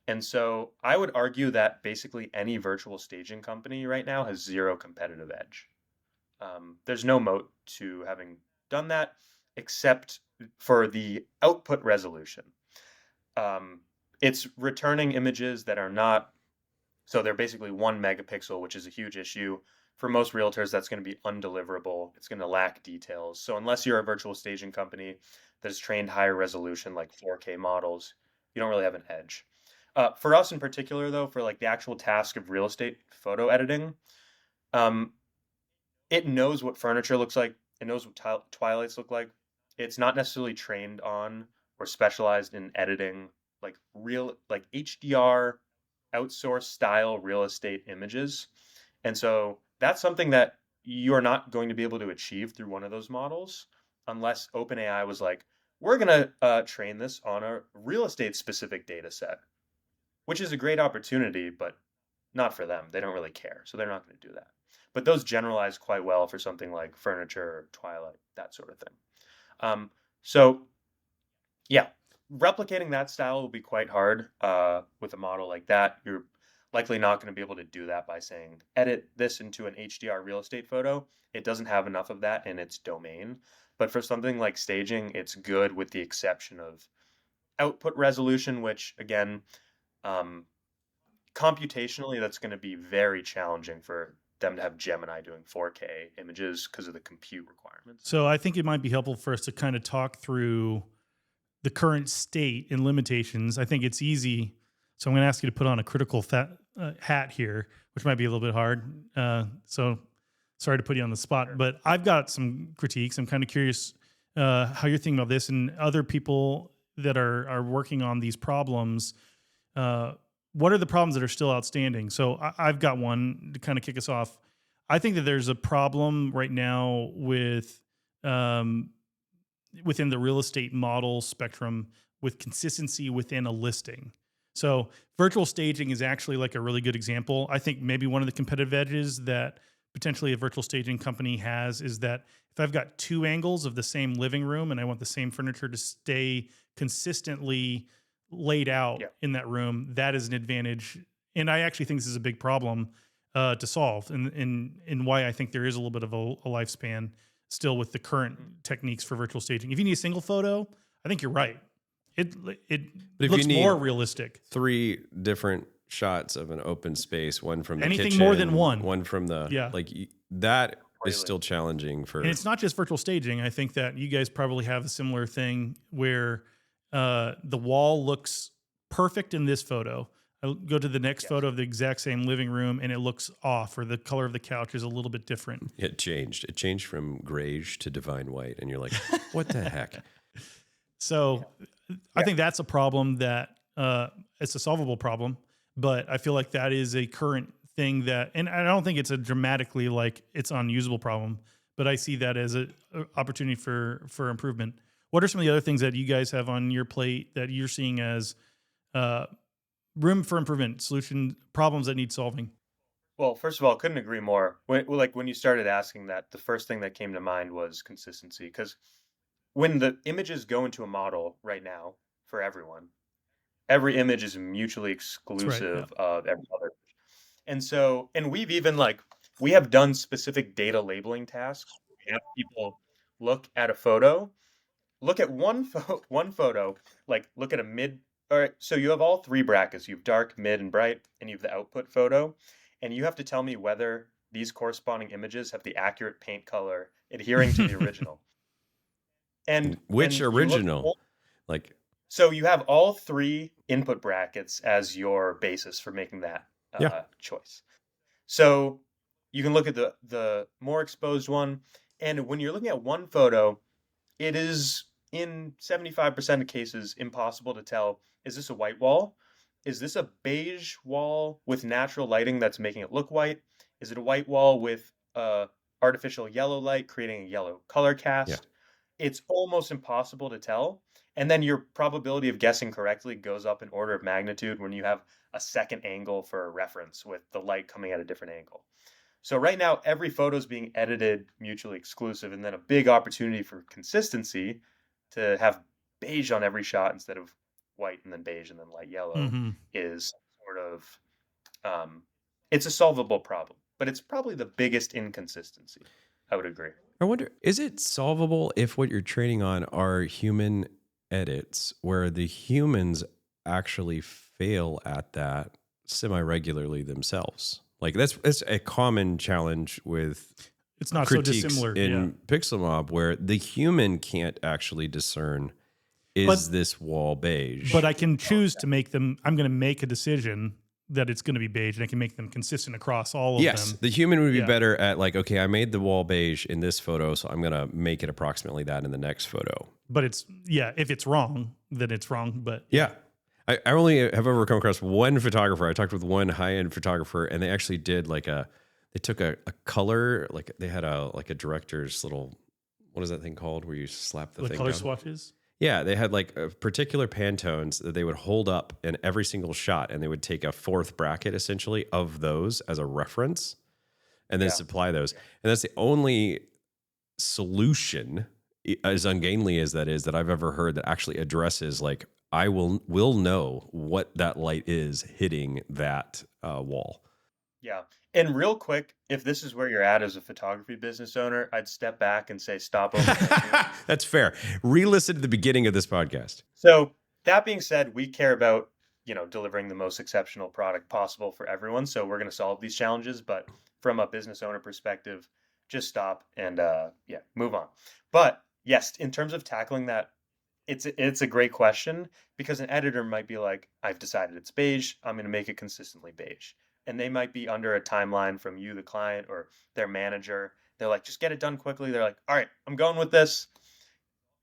And so I would argue that basically any virtual staging company right now has zero competitive edge. There's no moat to having done that except for the output resolution. Um, it's returning images that are not, so they're basically 1 megapixel, which is a huge issue. For most realtors, that's going to be undeliverable. It's going to lack details. So unless you're a virtual staging company that has trained higher resolution, like 4K models, you don't really have an edge. For us in particular, though, for like the actual task of real estate photo editing, um, it knows what furniture looks like. It knows what twilights look like. It's not necessarily trained on or specialized in editing like HDR outsource style real estate images. And so that's something that you're not going to be able to achieve through one of those models unless OpenAI was like, we're going to train this on a real estate specific data set, which is a great opportunity, but not for them. They don't really care. So they're not going to do that. But those generalize quite well for something like furniture or twilight, that sort of thing. So yeah, replicating that style will be quite hard with a model like that. You're likely not going to be able to do that by saying, edit this into an HDR real estate photo. It doesn't have enough of that in its domain. But for something like staging, it's good with the exception of output resolution, which again, um, computationally, that's going to be very challenging for them to have Gemini doing 4K images because of the compute requirements. So I think it might be helpful for us to kind of talk through the current state and limitations. I think it's easy. So I'm going to ask you to put on a critical hat here, which might be a little bit hard. So sorry to put you on the spot, Sure. but I've got some critiques. I'm kind of curious how you're thinking about this and other people that are working on these problems. What are the problems that are still outstanding? So I've got one to kind of kick us off. I think that there's a problem right now with within the real estate model spectrum with consistency within a listing. So virtual staging is actually like a really good example. I think maybe one of the competitive edges that potentially a virtual staging company has is that if I've got two angles of the same living room and I want the same furniture to stay consistently laid out Yeah. in that room, that is an advantage. And I actually think this is a big problem to solve, and why I think there is a little bit of a lifespan still with the current techniques for virtual staging. If you need a single photo, I think you're right. It But if looks you need more realistic. 3 different shots of an open space, one from the Anything kitchen, more than one. one from the Yeah. that is Completely. still challenging for. And it's not just virtual staging. I think that you guys probably have a similar thing where the wall looks perfect in this photo. I go to the next Yes. photo of the exact same living room and it looks off, or the color of the couch is a little bit different. It changed. It changed from grayish to divine white. And you're like, what the heck? So I think that's a problem that it's a solvable problem, but I feel like that is a current thing that, and I don't think it's a dramatically like it's unusable problem, but I see that as a opportunity for improvement. What are some of the other things that you guys have on your plate that you're seeing as room for improvement, solution problems that need solving? Well, first of all, couldn't agree more. When you started asking that, the first thing that came to mind was consistency. Because when the images go into a model right now for everyone, every image is mutually That's right. Yeah. exclusive of every other. And so, and we've even we have done specific data labeling tasks. We have people look at a photo, look at one photo, like look at a mid. All right, so you have all three brackets. You have dark, mid, and bright, and you have the output photo, and you have to tell me whether these corresponding images have the accurate paint color adhering to the original. Which and you look original? Like, so you have all three input brackets as your basis for making that yeah. choice. So you can look at the more exposed one, and when you're looking at one photo, it is in 75% of cases impossible to tell, is this a white wall? Is this a beige wall with natural lighting that's making it look white? Is it a white wall with artificial yellow light creating a yellow color Yeah. cast? It's almost impossible to tell. And then your probability of guessing correctly goes up in order of magnitude when you have a second angle for a reference with the light coming at a different angle. So right now, every photo is being edited mutually exclusive, and then a big opportunity for consistency to have beige on every shot instead of white and then beige and then light yellow is sort of it's a solvable problem, but it's probably the biggest inconsistency. I would agree. I wonder, is it solvable if what you're training on are human edits where the humans actually fail at that semi-regularly themselves? Like that's a common challenge with It's not so critiques dissimilar. in PixlMob where the human can't actually discern, is this wall beige? But I can choose to make them, I'm going to make a decision that it's going to be beige, and I can make them consistent across all of Yes, them. the human would be better at like, okay, I made the wall beige in this photo, so I'm going to make it approximately that in the next photo. But it's, if it's wrong, then it's wrong. But Yeah. I only have ever come across one photographer. I talked with one high-end photographer, and they actually did they took a color, like they had a director's little, what is that thing called where you slap the thing color down? swatches. Yeah, they had like a particular Pantones that they would hold up in every single shot, and they would take a fourth bracket essentially of those as a reference and then supply those. And that's the only solution, as ungainly as that is, that I've ever heard that actually addresses like, I will know what that light is hitting that wall. Yeah. And real quick, if this is where you're at as a photography business owner, I'd step back and say, stop overthinking it. That's fair. Re-listen to the beginning of this podcast. So that being said, we care about, delivering the most exceptional product possible for everyone. So we're going to solve these challenges, but from a business owner perspective, just stop and move on. But yes, in terms of tackling that, it's a great question because an editor might be like, I've decided it's beige. I'm going to make it consistently beige. And they might be under a timeline from you, the client, or their manager. They're like, just get it done quickly. They're like, all right, I'm going with this.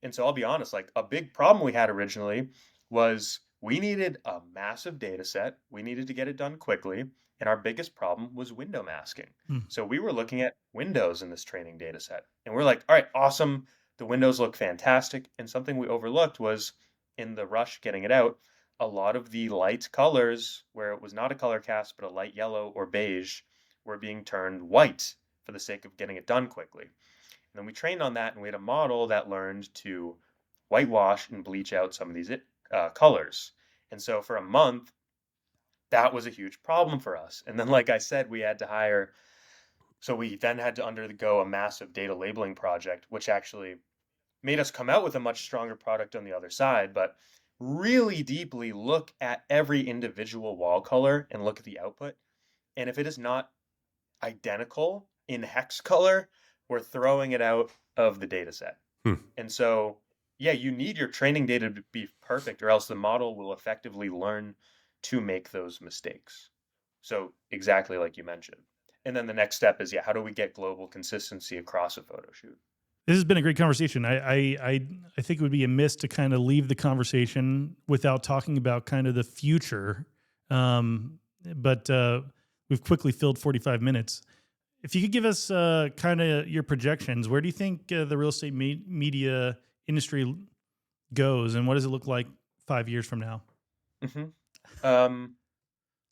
And so I'll be honest, like a big problem we had originally was we needed a massive data set. We needed to get it done quickly. And our biggest problem was window masking. So we were looking at windows in this training data set. And we're like, all right, awesome. The windows look fantastic. And something we overlooked was in the rush getting it out, a lot of the light colors where it was not a color cast, but a light yellow or beige were being turned white for the sake of getting it done quickly. And then we trained on that and we had a model that learned to whitewash and bleach out some of these colors. And so for a month, that was a huge problem for us. And then, like I said, we then had to undergo a massive data labeling project, which actually made us come out with a much stronger product on the other side, but really deeply look at every individual wall color and look at the output. And if it is not identical in hex color, we're throwing it out of the data set. And so yeah, you need your training data to be perfect, or else the model will effectively learn to make those mistakes. So exactly like you mentioned. And then the next step is, yeah, how do we get global consistency across a photo shoot? This has been a great conversation. I think it would be amiss to kind of leave the conversation without talking about kind of the future. But we've quickly filled 45 minutes. If you could give us kind of your projections, where do you think the real estate media industry goes, and what does it look like 5 years from now? hmm Um,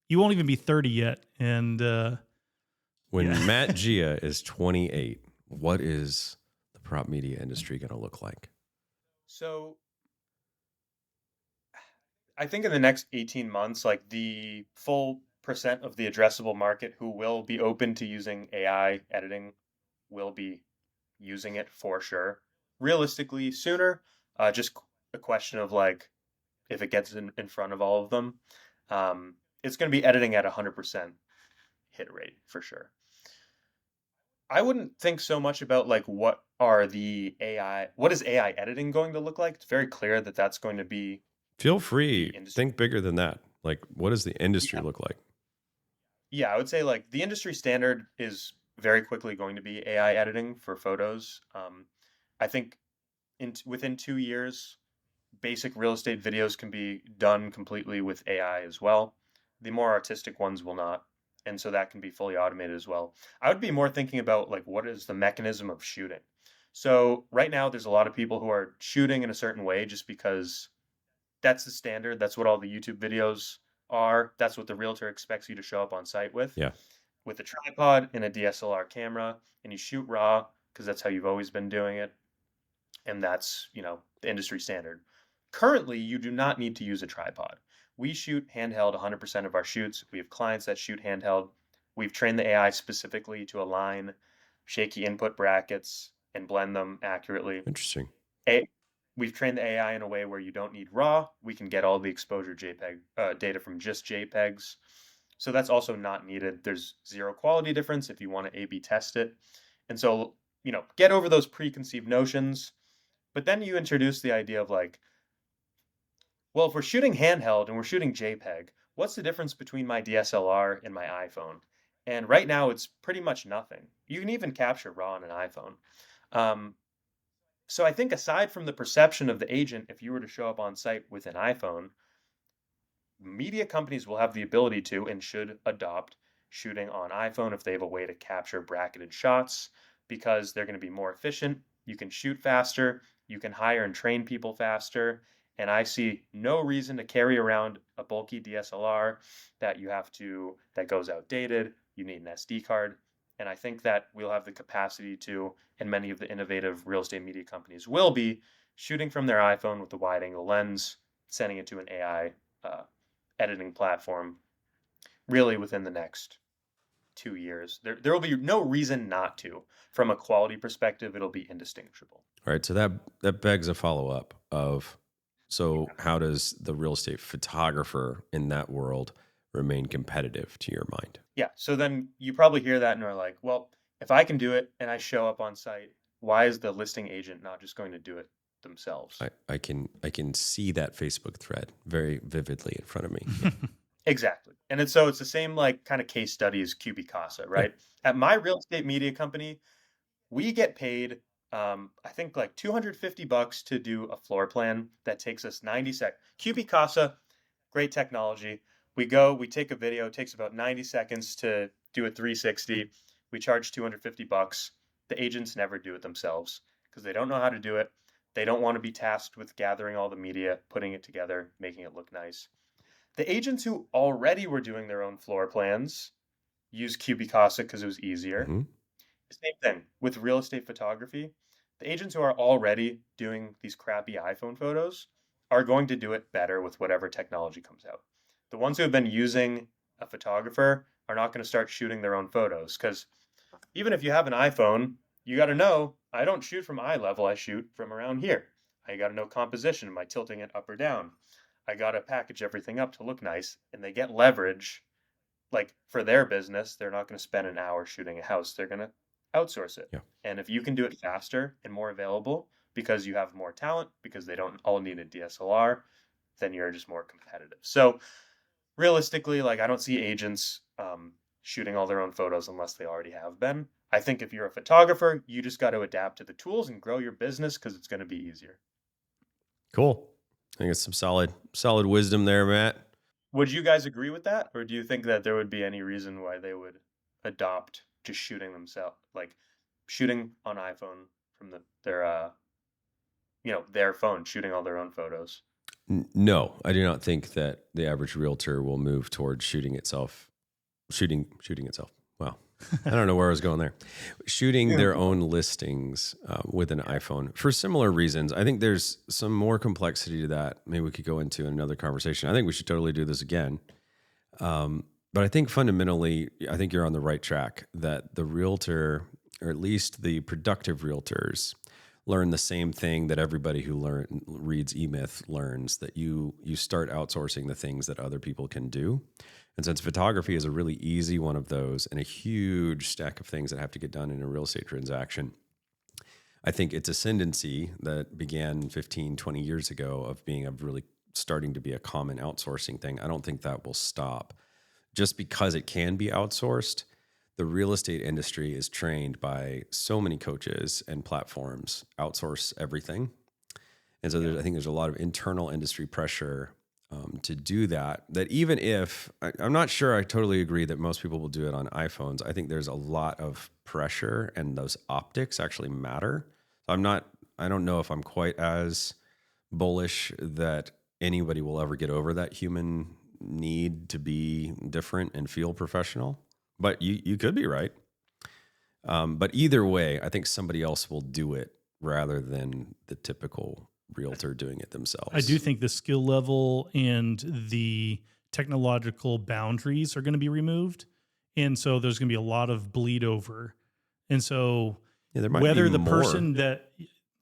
You won't even be 30 yet, and When yeah. Matt Gia is 28, what is the prop media industry going to look like? so I think in the next 18 months, like the full percent of the addressable market who will be open to using AI editing will be using it for sure. Realistically, sooner, just a question of like if it gets in front of all of them. It's going to be editing at 100% hit rate for sure. I wouldn't think so much about like what is AI editing going to look like? It's very clear that that's going to be Feel the free, industry. think bigger than that. Like, what does the industry Yeah. look like? Yeah, I would say like the industry standard is very quickly going to be AI editing for photos. I think within 2 years, basic real estate videos can be done completely with AI as well. The more artistic ones will not. And so that can be fully automated as well. I would be more thinking about like what is the mechanism of shooting. So right now there's a lot of people who are shooting in a certain way just because that's the standard. That's what all the YouTube videos are. That's what the realtor expects you to show up on site Yeah. with a tripod and a DSLR camera, and you shoot raw because that's how you've always been doing it, and that's, the industry standard. Currently, you do not need to use a tripod. We shoot handheld 100% of our shoots. We have clients that shoot handheld. We've trained the AI specifically to align shaky input brackets and blend them accurately. Interesting. A, we've trained the AI in a way where you don't need RAW. We can get all the exposure JPEG data from just JPEGs. So that's also not needed. There's zero quality difference if you want to A/B test it. And so, get over those preconceived notions. But then you introduce the idea of like, well, if we're shooting handheld and we're shooting JPEG, what's the difference between my DSLR and my iPhone? And right now, it's pretty much nothing. You can even capture RAW on an iPhone. Um, so I think aside from the perception of the agent, if you were to show up on site with an iPhone, media companies will have the ability to and should adopt shooting on iPhone if they have a way to capture bracketed shots because they're going to be more efficient. You can shoot faster, you can hire and train people faster, and I see no reason to carry around a bulky DSLR that goes outdated. You need an SD card. And I think that we'll have the capacity to, and many of the innovative real estate media companies will be shooting from their iPhone with a wide angle lens, sending it to an AI uh, editing platform really within the next 2 years. There will be no reason not to. From a quality perspective, it'll be indistinguishable. All right. So that begs a follow up of, so how does the real estate photographer in that world remain competitive to your mind? Yeah. So then you probably hear that and are like, well, if I can do it and I show up on site, why is the listing agent not just going to do it themselves? I can see that Facebook thread very vividly in front of me. Exactly. And it's the same like kind of case study as QB Casa, Yeah. right? At my real estate media company, we get paid I think like $250 to do a floor plan that takes us 90 seconds. QB Casa, great technology. We take a video, it takes about 90 seconds to do a 360. We charge $250. The agents never do it themselves because they don't know how to do it. They don't want to be tasked with gathering all the media, putting it together, making it look nice. The agents who already were doing their own floor plans use QB Casa because it was easier. Hmm. Same thing with real estate photography. The agents who are already doing these crappy iPhone photos are going to do it better with whatever technology comes out. The ones who have been using a photographer are not going to start shooting their own photos because even if you have an iPhone, you got to know I don't shoot from eye level, I shoot from around here. I got to know composition. Am I tilting it up or down? I got to package everything up to look nice, and they get leverage like for their business, they're not going to spend an hour shooting a house. They're going to outsource it. Yeah. And if you can do it faster and more available, because you have more talent, because they don't all need a DSLR, then you're just more competitive. So realistically, like I don't see agents shooting all their own photos unless they already have been. I think if you're a photographer, you just got to adapt to the tools and grow your business because it's going to be easier. Cool. I think it's some solid wisdom there, Matt. Would you guys agree with that, or do you think that there would be any reason why they would adopt just shooting themselves, like shooting on iPhone from their phone, shooting all their own photos? No, I do not think that the average realtor will move towards shooting itself. Wow. I don't know where I was going there. Shooting their own listings with an iPhone for similar reasons. I think there's some more complexity to that. Maybe we could go into another conversation. I think we should totally do this again. But I think fundamentally, I think you're on the right track that the realtor, or at least the productive realtors, learn the same thing that everybody who reads eMyth learns, that you start outsourcing the things that other people can do. And since photography is a really easy one of those and a huge stack of things that have to get done in a real estate transaction, I think its ascendancy that began 15, 20 years ago of being a really starting to be a common outsourcing thing, I don't think that will stop. Just because it can be outsourced, the real estate industry is trained by so many coaches and platforms outsource everything. And so I think there's a lot of internal industry pressure to do that even if, I'm not sure I totally agree that most people will do it on iPhones. I think there's a lot of pressure and those optics actually matter. I don't know if I'm quite as bullish that anybody will ever get over that human need to be different and feel professional. But you could be right. But either way, I think somebody else will do it rather than the typical realtor doing it themselves. I do think the skill level and the technological boundaries are going to be removed. And so there's going to be a lot of bleed over. And so whether the person that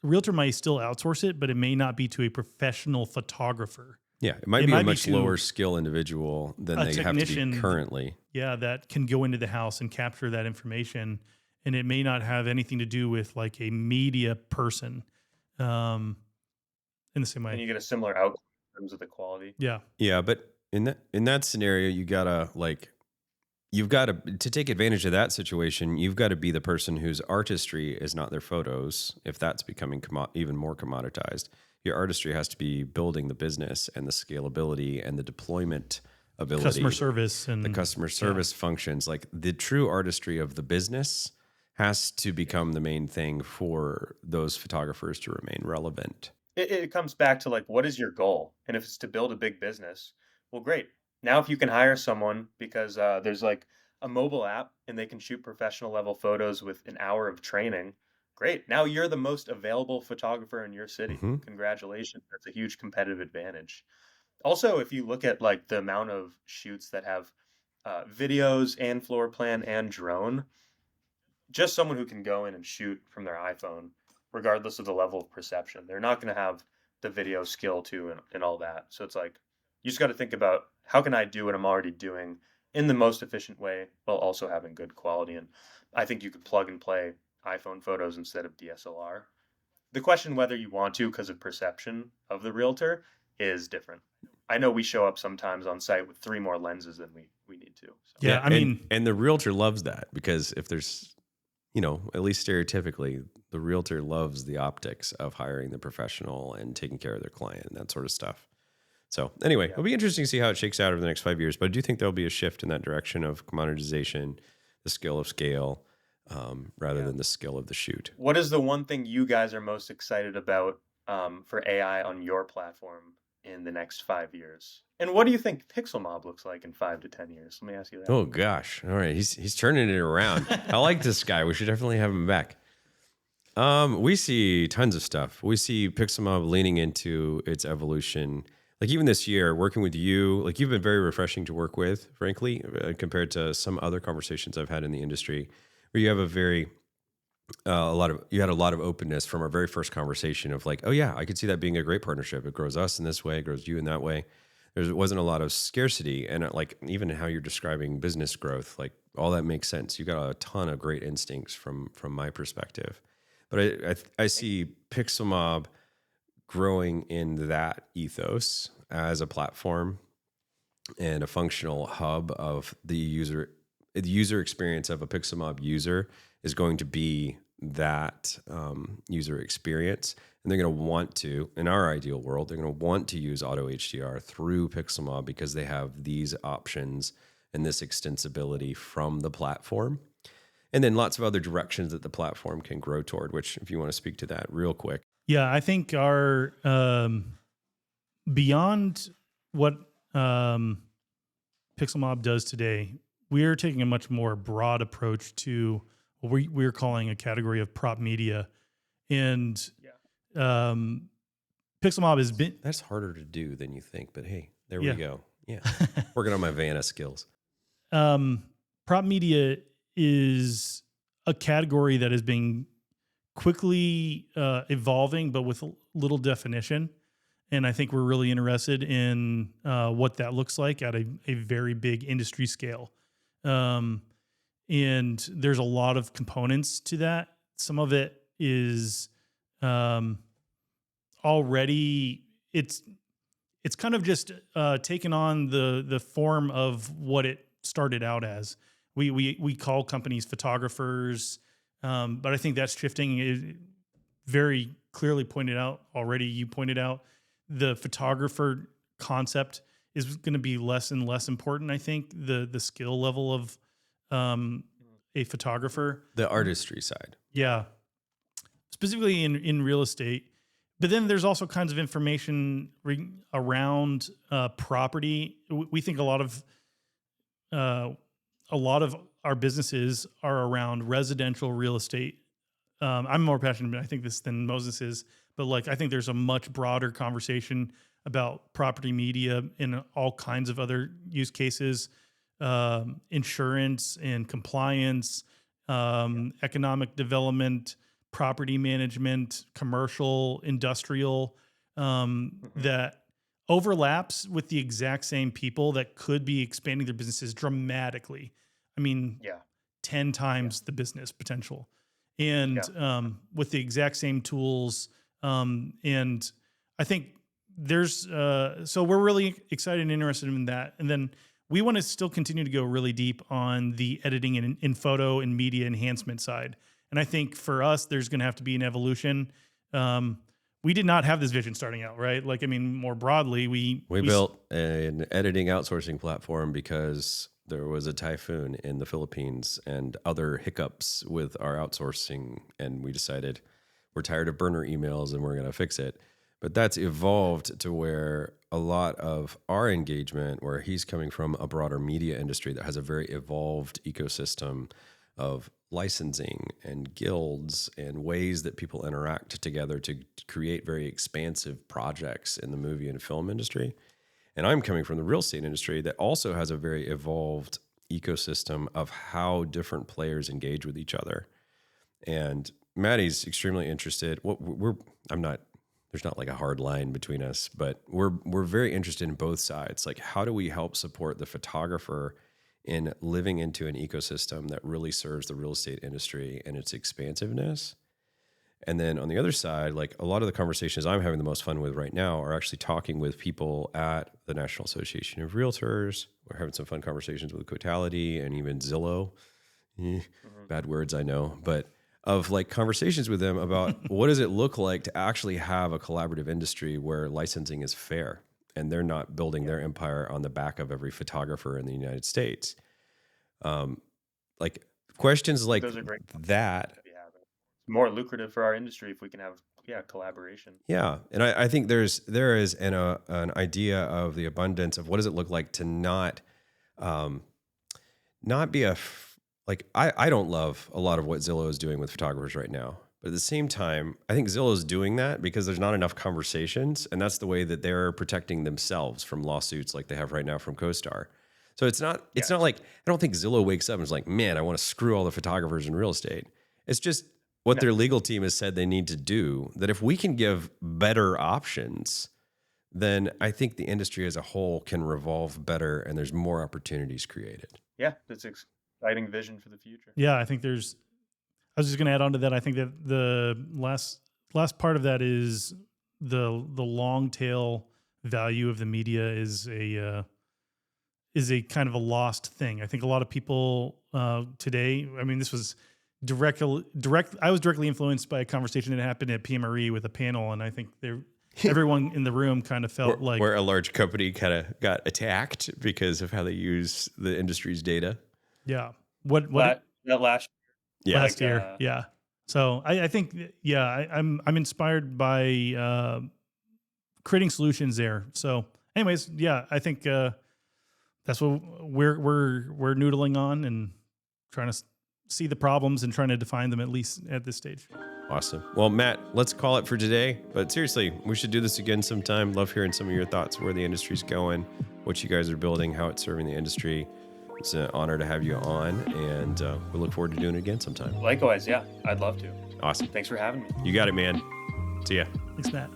realtor might still outsource it, but it may not be to a professional photographer. Yeah, it might be a much lower skill individual than they have to be currently. Yeah, that can go into the house and capture that information. And it may not have anything to do with like a media person in the same way. And you get a similar outcome in terms of the quality. Yeah. Yeah, but in that scenario, you've got to take advantage of that situation. You've got to be the person whose artistry is not their photos, if that's becoming even more commoditized. Your artistry has to be building the business and the scalability and the deployment ability. Customer service and the customer service functions. Like the true artistry of the business has to become the main thing for those photographers to remain relevant. It comes back to like, what is your goal? And if it's to build a big business, well, great. Now, if you can hire someone because there's like a mobile app and they can shoot professional level photos with an hour of training, great. Now you're the most available photographer in your city. Mm-hmm. Congratulations. That's a huge competitive advantage. Also, if you look at like the amount of shoots that have videos and floor plan and drone, just someone who can go in and shoot from their iPhone, regardless of the level of perception, they're not going to have the video skill too and all that. So it's like, you just got to think about how can I do what I'm already doing in the most efficient way while also having good quality. And I think you could plug and play iPhone photos instead of DSLR. The question whether you want to because of perception of the realtor is different. I know we show up sometimes on site with 3 more lenses than we need to. So. Yeah, I mean, and the realtor loves that because if there's, at least stereotypically, the realtor loves the optics of hiring the professional and taking care of their client and that sort of stuff. So anyway, It'll be interesting to see how it shakes out over the next 5 years. But I do think there'll be a shift in that direction of commoditization, the skill of scale, rather than the skill of the shoot. What is the one thing you guys are most excited about for AI on your platform in the next 5 years? And what do you think PixlMob looks like in 5 to 10 years? Let me ask you that. Oh gosh. All right. He's turning it around. I like this guy. We should definitely have him back. We see tons of stuff. We see PixlMob leaning into its evolution. Like even this year, working with you, like you've been very refreshing to work with, frankly, compared to some other conversations I've had in the industry, where you have you had a lot of openness from our very first conversation of like, oh yeah, I could see that being a great partnership. It grows us in this way, it grows you in that way. There wasn't a lot of scarcity, and like even how you're describing business growth, like all that makes sense. You got a ton of great instincts from my perspective. But I see PixlMob growing in that ethos as a platform and a functional hub of the user. The user experience of a PixlMob user is going to be that user experience. And they're going to want to, in our ideal world, they're going to want to use AutoHDR through PixlMob because they have these options and this extensibility from the platform. And then lots of other directions that the platform can grow toward, which if you want to speak to that real quick. Yeah, I think our beyond what PixlMob does today, we're taking a much more broad approach to what we're calling a category of PropMedia. And PixlMob has been... That's harder to do than you think, but hey, there Yeah. we go. Yeah. Working on my Vanna skills. PropMedia is a category that is being quickly evolving, but with little definition. And I think we're really interested in what that looks like at a very big industry scale. And there's a lot of components to that. Some of it is already, it's kind of just taken on the form of what it started out as. We call companies photographers, but I think that's shifting. It very clearly pointed out already. You pointed out the photographer concept is going to be less and less important. I think the skill level of a photographer, The artistry side. yeah, specifically in real estate. But then there's also kinds of information around property. We think a lot of our businesses are around residential real estate. I'm more passionate, I think, this than Moses is, but like I think there's a much broader conversation about property media and all kinds of other use cases, insurance and compliance, economic development, property management, commercial, industrial, that overlaps with the exact same people that could be expanding their businesses dramatically. I mean, 10 times the business potential. And with the exact same tools. And I think there's, so we're really excited and interested in that. And then we want to still continue to go really deep on the editing and in photo and media enhancement side. And I think for us, there's going to have to be an evolution. We did not have this vision starting out, right? Like, I mean, more broadly, we built an editing outsourcing platform because there was a typhoon in the Philippines and other hiccups with our outsourcing. And we decided we're tired of burner emails and we're going to fix it. But that's evolved to where a lot of our engagement, where he's coming from a broader media industry that has a very evolved ecosystem of licensing and guilds and ways that people interact together to create very expansive projects in the movie and film industry. And I'm coming from the real estate industry that also has a very evolved ecosystem of how different players engage with each other. And Matty's extremely interested. There's not like a hard line between us, but we're very interested in both sides. Like, how do we help support the photographer in living into an ecosystem that really serves the real estate industry and its expansiveness? And then on the other side, like a lot of the conversations I'm having the most fun with right now are actually talking with people at the National Association of Realtors. We're having some fun conversations with Cotality and even Zillow. Bad words, I know, but of like conversations with them about what does it look like to actually have a collaborative industry where licensing is fair and they're not building their empire on the back of every photographer in the United States. Like questions like Those are great. that. It's more lucrative for our industry if we can have collaboration. Yeah, and I think there is an idea of the abundance of what does it look like to not be I don't love a lot of what Zillow is doing with photographers right now. But at the same time, I think Zillow is doing that because there's not enough conversations, and that's the way that they're protecting themselves from lawsuits like they have right now from CoStar. So it's not like, I don't think Zillow wakes up and is like, man, I want to screw all the photographers in real estate. It's just what their legal team has said they need to do, that if we can give better options, then I think the industry as a whole can revolve better and there's more opportunities created. Yeah, that's exciting vision for the future. Yeah, I think there's I was just going to add on to that. I think that the last part of that is the long tail value of the media is a kind of a lost thing. I think a lot of people today. I mean, this was direct. I was directly influenced by a conversation that happened at PMRE with a panel, and I think everyone in the room kind of felt where a large company kind of got attacked because of how they use the industry's data. Yeah. That last last year. Yeah. So I think, I'm inspired by creating solutions there. So anyways, yeah, I think that's what we're noodling on and trying to see the problems and trying to define them, at least at this stage. Awesome. Well, Matt, let's call it for today. But seriously, we should do this again sometime. Love hearing some of your thoughts, where the industry's going, what you guys are building, how it's serving the industry. It's an honor to have you on, and we look forward to doing it again sometime. Likewise, yeah, I'd love to. Awesome. Thanks for having me. You got it, man. See ya. Thanks, Matt.